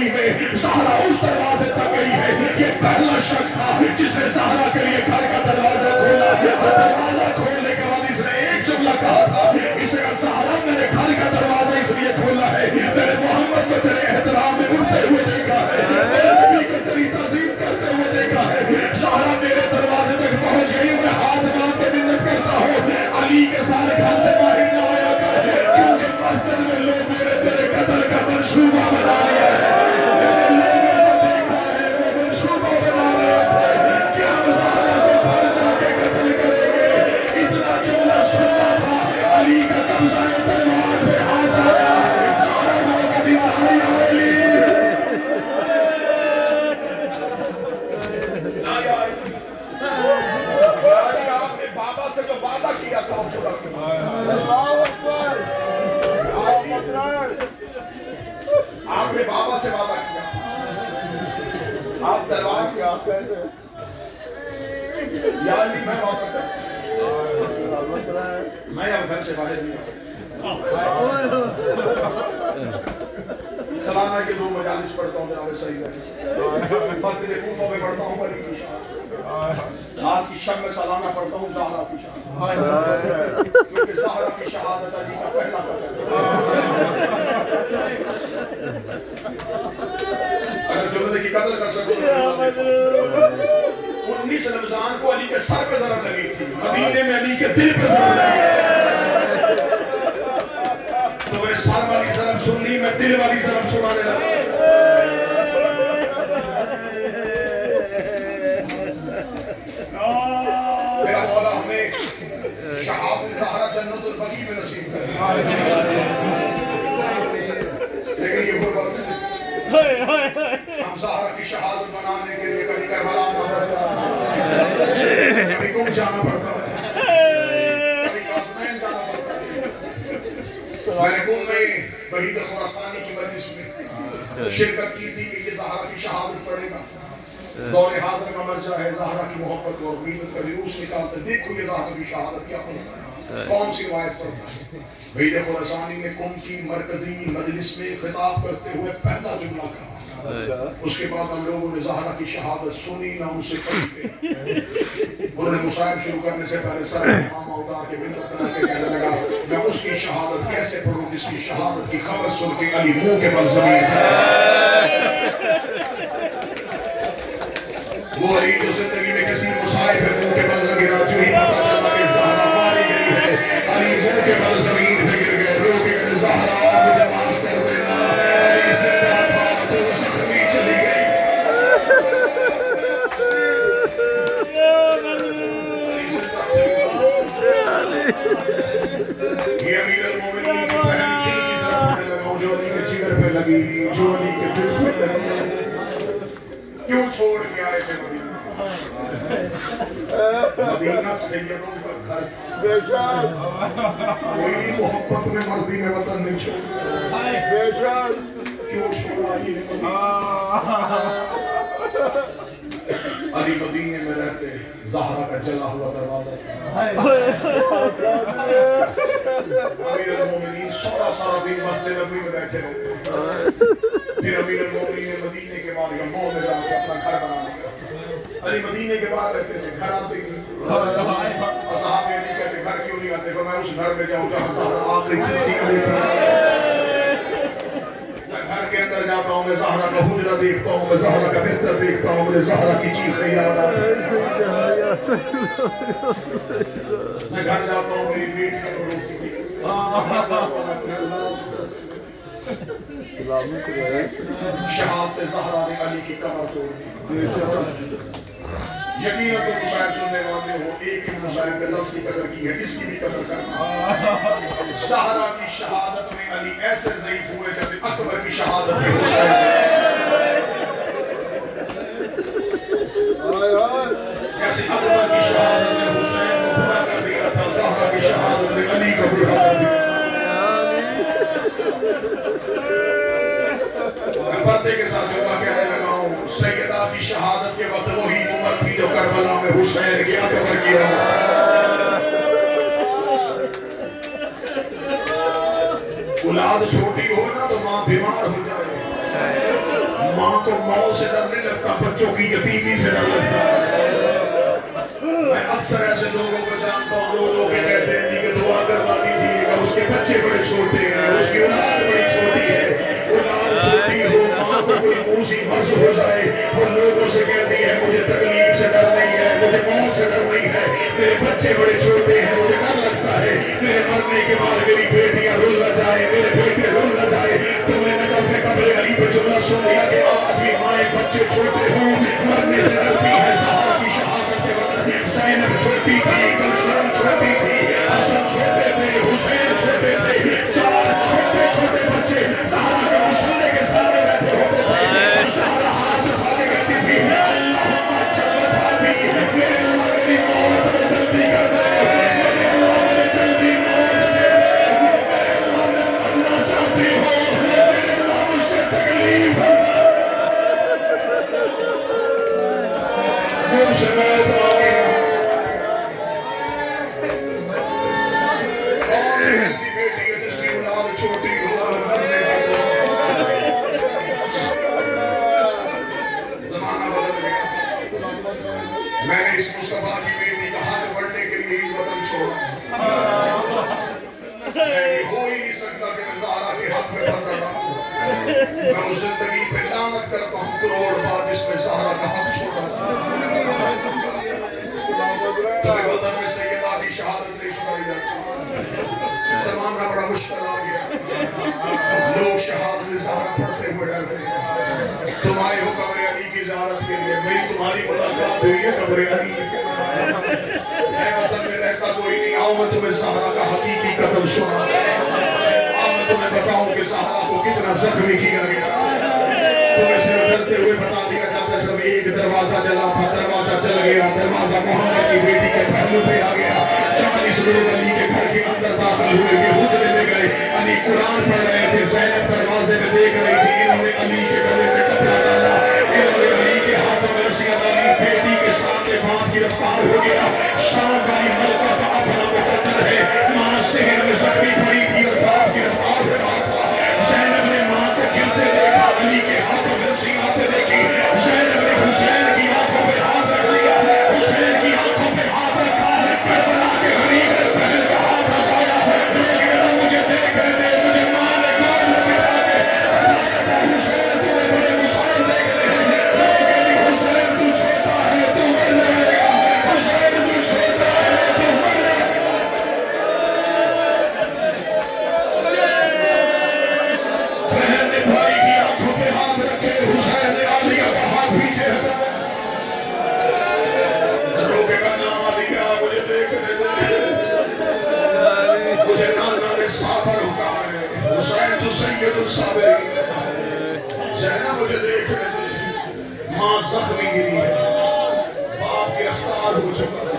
زندگی میں زہرا اس دروازے تک گئی ہے. یہ پہلا شخص تھا جس نے زہرا کے لیے گھر کا دروازہ کھولا. اور دروازہ کھولنے کے بعد اس نے ایک جملہ کہا تھا. اس نے کہا زہرا میں نے گھر کا دروازہ اس لیے کھولا ہے, میں نے محمد کو تیرے احترام میں اٹھتے ہوئے دیکھا ہے, میرے نبی کو تیری تعظیم کرتے ہوئے دیکھا ہے. زہرا میرے دروازے تک پہنچ گئی, میں ہاتھ باندھ کے منت کرتا ہوں علی کے سارے گھر سے باہر نہ آیا کر, کیونکہ مسجد میں لوگوں نے تیرے قتل کا منصوبہ بنا لیا ہے. میں نے لوگوں کو دیکھا ہے وہ منصوبہ بنا رہے تھے کہ ہم زہرا کو گھر جا کے قتل کریں گے. اتنا جملہ سننا تھا, علی کا قبضہ تلوار پہ ہاتھ آیا. زہرا وہ کبھی بھائی علی آپ نے بابا سے جو وعدہ کیا تھا وہ پورا آپ نے بابا سے وعدہ کیا تھا, آپ دربار کیا یا علی میں وعدہ کرتا میں اب گھر سے باہر نہیں آؤں. سالانہ کے 2 مجالس پڑھتا ہوں جناب سعید علی, مسجد کوفہ میں پڑھتا ہوں علی کی شہادت. آج کی شب میں سالانہ پڑھتا ہوں زہرا کی شہادت, کیونکہ زہرا کی شہادت علی کا پہلا قتل. اگر جملے کی قدر کر سکو تو 19 رمضان کو علی کے سر پہ ضرب لگی تھی, مدینے میں علی کے دل پہ ضرب لگی. تو میں نے سر والی ضرب سن لی, میں دل والی ضرب سنانے لگا. میرا مولا ہمیں شہادت زہرا جنت البقیع میں نصیب کرے. لیکن یہ غربت ہے, ہم زہرا کی شہادت منانے کے لیے کبھی کربلا آنا پڑتا ہے, کبھی کم جانا پڑتا ہے, کبھی قاسمین جانا پڑتا ہے. میں نے کم میں وحید خراسانی کی مجلس میں شرکت کی تھی کہ یہ زہرا کی شہادت پڑھے گا. دور حاضر کا مرجع ہے زہرا کی محبت اور عقیدت کا جلوس نکالتے, دیکھو یہ زہرا کی شہادت کیا پڑھتا ہے, کون سی روایت پڑھتا ہے. وحید خراسانی نے قم کی مرکزی مجلس میں خطاب کرتے ہوئے پہلا جملہ کہا. اس کے بعد ہم لوگوں نے زہرا کی شہادت سنی, نہ ان سے پڑھی. انہوں نے مصائب شروع کرنے سے پہلے سر امامہ اتار کے منت کرنے کے کہنے لگا میں اس کی شہادت کیسے پڑھوں جس کی شہادت کی خبر سن کے علی منہ کے بل زمین وہ علی جو زندگی میں کسی مصائب پہ منہ کے بل نہ گرا, جو ہی پتا چلا کہ زہرا ماری گئی ہے, علی منہ کے بل زمین پہ گر گئے, رو کے کہتے زہرا مجھے معاف کر دینا, علی زندہ تھا تو وہ زخمی چلی گئی. یہ امیر المومنین کی پہلی دل کی ضرب پڑھنے لگا, جو علی کے جگر پہ لگی, جو علی کے دل پہ لگی. کیوں چھوڑ کے آئے تھے مدینہ؟ مدینہ سیدوں کا گھر تھا, کوئی محبت میں مرضی میں وطن نہیں چھوڑا. کیوں چھوڑا علی نے مدینہ؟ علی مدینے میں رہتے, زہرا کا جلا ہوا دروازہ تھا. امیر المومنین سارا دن مسجد نبوی میں بیٹھے رہتے. پھر امیر المومنین نے مدینے کے بعد یمو میں جا کے اپنا گھر بنا لیا. علی مدینے کے باہر رہتے تھے, گھر آتے ہی نہیں تھے. اصحاب علی کہتے گھر کیوں نہیں آتے, تو میں اس گھر میں جاؤں جہاں زہرا آخری زندگی کا لیتی. میں گھر کے اندر جاتا ہوں, میں زہرا کا حجرہ دیکھتا ہوں, میں زہرا کا بستر دیکھتا ہوں, مجھے زہرا کی چیخیں یاد آتی ہیں. میں گھر جاتا ہوں, میری بیٹیاں کو روتی تھی. گھر جاتا ہوں, میں اپنے اولاد شہادت زہرا نے علی کی کمر توڑ دی. یقیناً تو مصائب سننے والے ہو, ایک ہی مصائب کے لفظ کی قدر کی ہے, اس کی بھی قدر کرنا. زہرا کی شہادت میں علی ایسے ضعیف ہوئے جیسے اکبر کی شہادت میں حسین. جیسے اکبر کی شہادت میں حسین کو بڑھا کر دیا تھا, زہرا کی شہادت میں علی کو بڑھا کر دیا. میں پردے کے ساتھ جملہ کہنے لگا ہوں, سیدہ کی شہادت کے وقت وہی عمر تھی جو کربلا میں حسین کی اکبر کی عمر. اولاد چھوٹی ہو نا تو ماں بیمار ہو جائے, کو موت سے ڈر نہیں لگتا، بچوں کی یتیمی سے ڈر لگتا ہے۔ میں اکثر ایسے لوگوں کو جانتا ہوں، لوگوں کے کہتے ہیں جی کہ دعا کروا دیجیے گا، اس کے بچے بڑے چھوٹے ہیں، اس کی اولاد بڑی چھوٹی ہے، اولاد چھوٹی ہو، ماں کو کوئی موسی مرض ہو جائے، وہ لوگوں سے کہتی ہے مجھے تکلیف سے ڈر نہیں ہے، مجھے موت سے ڈر نہیں ہے، میرے بچے بڑے چھوٹے ہیں، مجھے ڈر لگتا ہے میرے مرنے کے بعد میری بیٹیاں رول نہ جائے، میرے بیٹے رول نہ جائے۔ تم نے نجف میں قبر علی پہ جملہ سن لیا کہ آج بھی مائیں بچے چھوٹے ہوں مرنے سے ڈرتی ہے۔ زہرا کی شہادت کے وقت زینب چھوٹی تھی، کلثوم چھوٹی تھی، حسن چھوٹے تھے، حسین چھوٹے تھے، چار چھوٹے چھوٹے بچے زہرا کے مشلے کے سامنے بیٹھے ہوتے تھے، اور زہرا ہاتھ اٹھا کے کہتی تھی اللہم اجلتی، میرے اللہ میری موت میں جلدی کر دے، میرے اللہ مجھے جلدی موت دے دے، میرے اللہ میں مرنا چاہتی ہوں، میرے اللہ مجھ سے تکلیف ہے، مجھ سے موت مانگی نہ۔ کون ایسی بیٹی ہے جس کی اولاد چھوٹی ہو اور مرنے کا زمانہ بدل گیا۔ میں نے اس مصطفیٰ کی بیٹی کا حق پڑھنے کے لیے ہی وطن چھوڑا۔ میں ہو ہی نہیں سکتا کہ میں زہرا کے حق میں بندہ رہوں۔ میں اس زندگی پہ لعنت کرتا ہوں کروڑ بار جس میں زہرا کا حق چھوڑا۔ تمہیں وطن میں سیدہ کی شہادت نہیں سنائی جاتی، زمانہ بڑا مشکل آ گیا، لوگ شہادت زہرا پڑھتے ہوئے ڈرتے ہیں۔ تم آئے ہو قبر علی کی زیارت کے لیے، میری تمہاری ملاقات ہوئی ہے قبر علی کے، میں وطن میں رہتا کوئی نہیں، آؤ میں تمہیں زہرا کا حقیقی قتل سنا، آؤ میں تمہیں بتاؤں کہ زہرا کو کتنا زخمی کیا گیا۔ تمہیں صرف ڈرتے ہوئے بتا دیا جاتا ہے جب ایک دروازہ جلا تھا، دروازہ چل گیا، دروازہ محمد کی بیٹی کے پہلو پہ آ گیا، 40 لوگ علی کے گھر کے اندر داخل ہوئے، یہ حجرے میں گئے، علی قرآن پڑھ رہے تھے، زینب دروازے میں دیکھ رہی تھی، انہوں نے علی کے گلے میں کپڑا ڈالا، انہوں نے علی کے ہاتھوں میں رسیاں ڈالی، بیٹی کے سامنے باپ گرفتار ہو گیا۔ شام والی ملکہ کا اپنا مقدر ہے، ماں شہر میں زخمی پڑی تھی اور باپ گرفتار ہو رہا تھا۔ زینب نے ماں کو گرتے دیکھا، علی کے ہاتھوں میں رسیاں آتے دیکھی، زینب نے حسین کی آنکھوں پہ ہاتھ رکھ لیا، حسین کی آنکھوں پہ ہاتھ رکھا، کربلا کے غریب نے بہن کا ہاتھ ہٹایا، لیکن مجھے دیکھنے دے، مجھے ماں نے گود میں بٹھا کے بتایا تھا حسین تمہیں بڑے مسائل دیکھنے ہیں، لیکن حسین تو چھوٹا ہے تو مر جائے گا، حسین تو چھوٹا ہے تو مر جائے گا۔ بہن نے بھائی کی آنکھوں پہ ہاتھ رکھے، حسین نے عالیہ کا ہاتھ پیچھے ہٹایا، روکے کا نام عالیہ مجھے دیکھنے دے، مجھے نانا نے صابر کہا ہے، حسین تو سید الصابرین ہے، زینب مجھے دیکھنے دے، ماں زخمی گری ہے، باپ گرفتار ہو چکا ہے،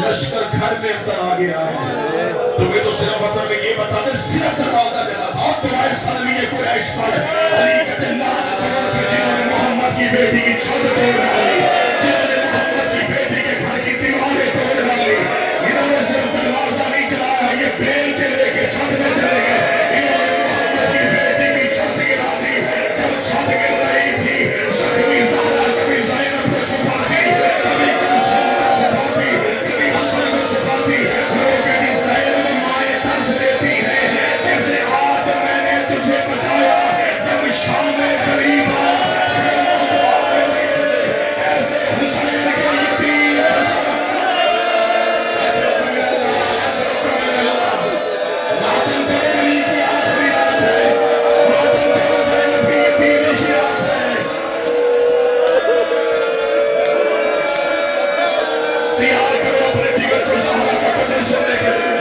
لشکر گھر میں اندر آ گیا ہے، تمہیں تو صرف وطن میں یہ بتا دے صرف دروازہ جلا تھا، اور تمہارے سلمی قریش پر علی کہتے لعنت ان پہ جنہوں نے محمد کی بیٹی کی چھت توڑ ڈالی، جنہوں نے محمد کی بیٹی کے گھر کی دیواریں توڑ ڈالی، انہوں نے صرف دروازہ نہیں جلایا، یہ بیل چلے کے چھت میں چلے گئے، انہوں نے محمد کی بیٹی کی چھت گرا دی، جب چھت گر رہی تھی زخمی زہرا کبھی زینب کو چھپاتی، کبھی کلثوم کو چھپاتی، کبھی حسن کو چھپاتی، لوگ کہتی زینب مائیں ترس دیتی ہیں جیسے آج میں نے تجھے بچایا، جب شام قریب آ خیموں دوارے لگے، ایسے حسین کے یتیم بچا۔ اجرک من اللہ، اجرک من اللہ، ماتم کرو علی کی آخری رات ہے، ماتم کرو زینب کی یتیمی کی رات ہے، تیار کرو اپنے جگر کو زہرا کا قتل سننے کے لیے۔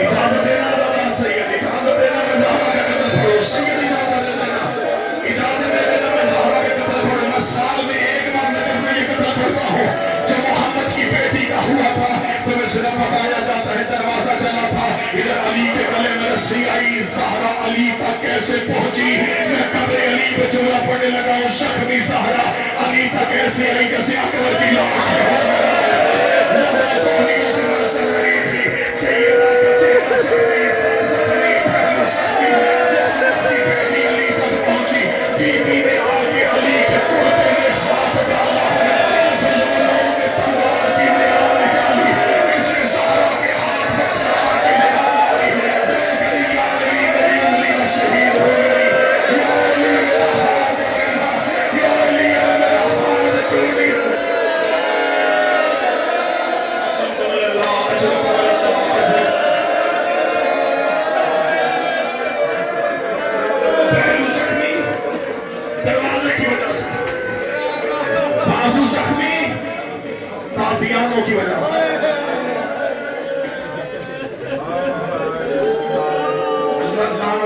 اجازت دینا دادا سید، اجازت دینا میں زہرا کا قتل پڑھوں، سید اجازت دے دینا، اجازت دے دینا میں زہرا کا قتل پڑھوں، میں سال میں ایک بار نجف میں یہ قتل پڑھتا ہوں، جو محمد کی بیٹی کا ہوا تھا، تمہیں صرف بتایا جاتا ہے دروازہ چلا تھا، ادھر علی کے گلے میں رسی آئی، زہرا علی تک کیسے پہنچی، میں قبر علی پہ جملہ پڑھنے لگا ہوں، زخمی زہرا علی تک کیسے آئی، جیسے اکبر کی لاش میں حسین آئے تھے، زہرا کو علی سے برس رہی تھی،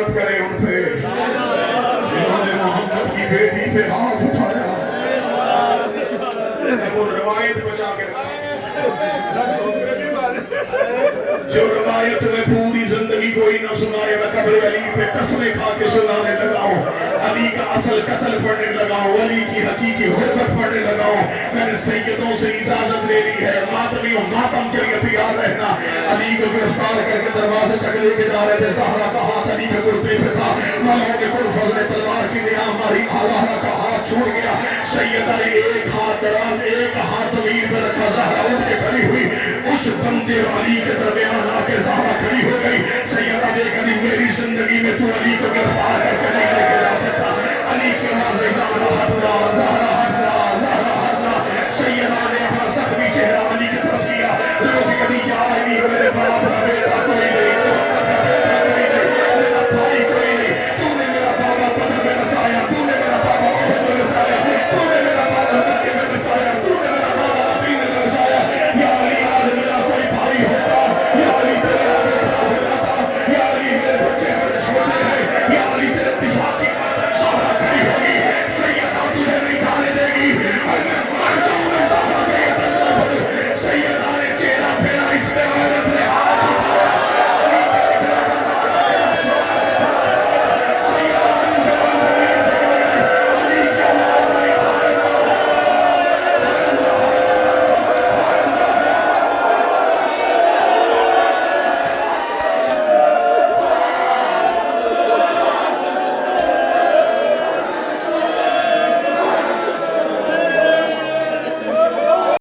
رحمت کرے ان پہ جنہوں نے محمد کی بیٹی پہ ہاتھ اٹھایا. وہ روایت بچا کے رکھا جو روایت میں پوری زندگی کوئی نہ سنائے. میں قبر علی پہ قسمیں کھا کے سنانے لگا ہوں. علی کا اصل قتل پڑھنے لگا ہوں. علی کی حقیقی حرمت پڑھنے لگا ہوں. میں نے سیدوں سے اجازت لے لی ہے ماتمیوں ماتم کے لیے تیار رہنا. علی کو گرفتار کر کے دروازے تک لے کے جا رہے تھے. زہرا کا ہاتھ علی کے کرتے پہ تھا. ملعون نے کل فضل تلوار کی نگاہ ماری. زہرا کا ہاتھ چھوٹ گیا. سیدہ نے ایک ہاتھ دراز ایک ہاتھ زمین پہ رکھا. زہرا اٹھ کے کھڑی ہوئی. اس بندے علی کے درمیان آ کے زہرا کھڑی ہو گئی. سیدہ دیکھ علی میری زندگی میں تو علی کو گرفتار